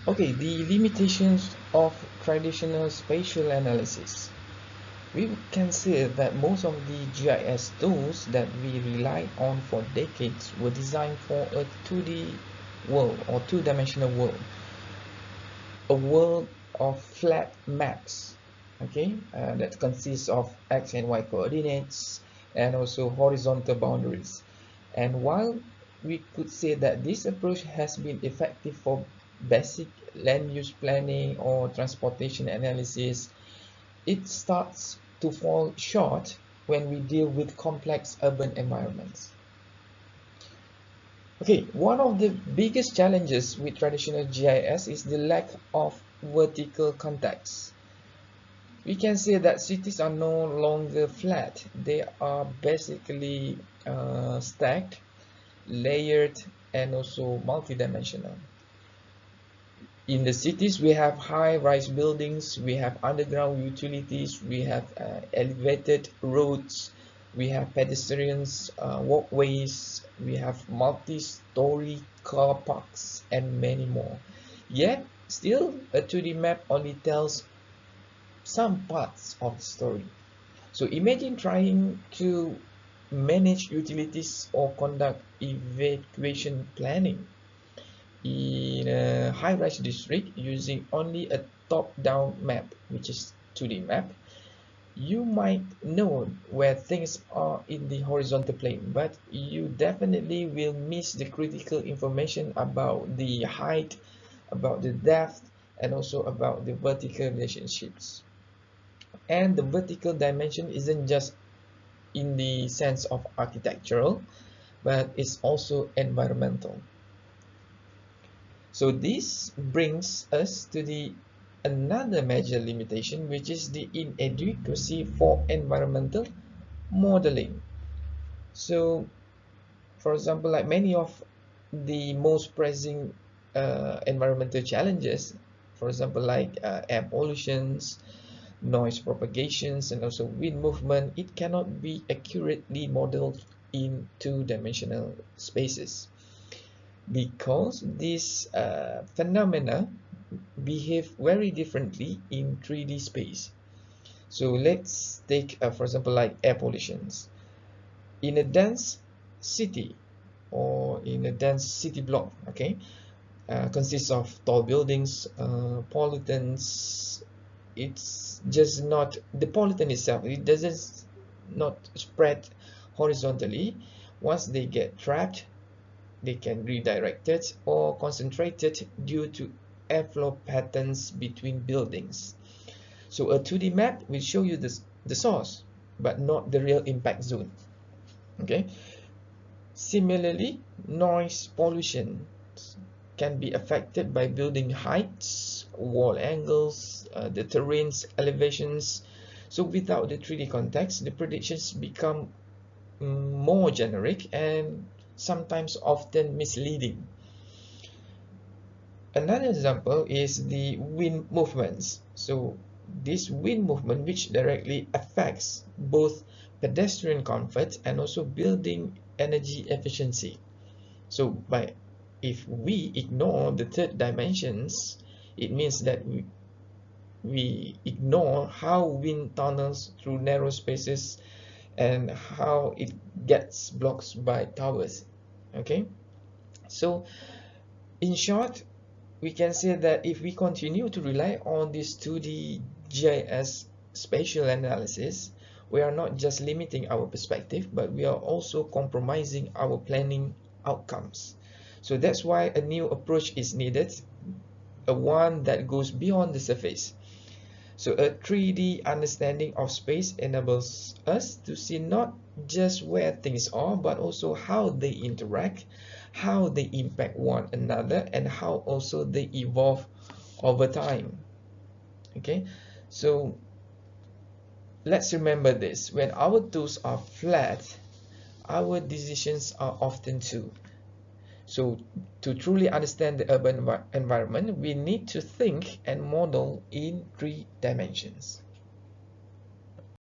Okay, the limitations of traditional spatial analysis. We can say that most of the GIS tools that we relied on for decades were designed for a 2D world or two-dimensional world, a world of flat maps, okay, that consists of x and y coordinates and also horizontal boundaries. And while we could say that this approach has been effective for basic land use planning or transportation analysis, it starts to fall short when we deal with complex urban environments. Okay, one of the biggest challenges with traditional GIS is the lack of vertical context. We can say that cities are no longer flat. They are basically stacked, layered, and also multidimensional. In the cities, we have high-rise buildings, we have underground utilities, we have elevated roads, we have pedestrians, walkways, we have multi-story car parks, and many more. Yet, still, a 2D map only tells some parts of the story. So imagine trying to manage utilities or conduct evacuation planning in a high-rise district using only a top-down map, which is 2D map. You might know where things are in the horizontal plane, but you definitely will miss the critical information about the height, about the depth, and also about the vertical relationships. And the vertical dimension isn't just in the sense of architectural, but it's also environmental. So this brings us to the another major limitation, which is the inadequacy for environmental modeling. So, for example, like many of the most pressing environmental challenges, for example, like air pollutions, noise propagations, and also wind movement, it cannot be accurately modeled in two-dimensional spaces, because these phenomena behave very differently in 3D space. So let's take, for example, like air pollutions. In a dense city or in a dense city block, okay, consists of tall buildings, pollutants. It's just not the pollutant itself. It doesn't not spread horizontally. Once they get trapped, they can be redirected or concentrated due to airflow patterns between buildings. So a 2D map will show you the source, but not the real impact zone. Okay. Similarly, noise pollution can be affected by building heights, wall angles, the terrain's elevations. So without the 3D context, the predictions become more generic and sometimes often misleading. Another example is the wind movements. So this wind movement, which directly affects both pedestrian comfort and also building energy efficiency. So if we ignore the third dimensions, it means that we ignore how wind tunnels through narrow spaces and how it gets blocked by towers. Okay, so in short, we can say that if we continue to rely on this 2D GIS spatial analysis, we are not just limiting our perspective, but we are also compromising our planning outcomes. So that's why a new approach is needed, a one that goes beyond the surface. So a 3D understanding of space enables us to see not just where things are, but also how they interact, how they impact one another, and how also they evolve over time. Okay, so let's remember this: when our tools are flat, our decisions are often too. So to truly understand the urban environment, we need to think and model in 3 dimensions.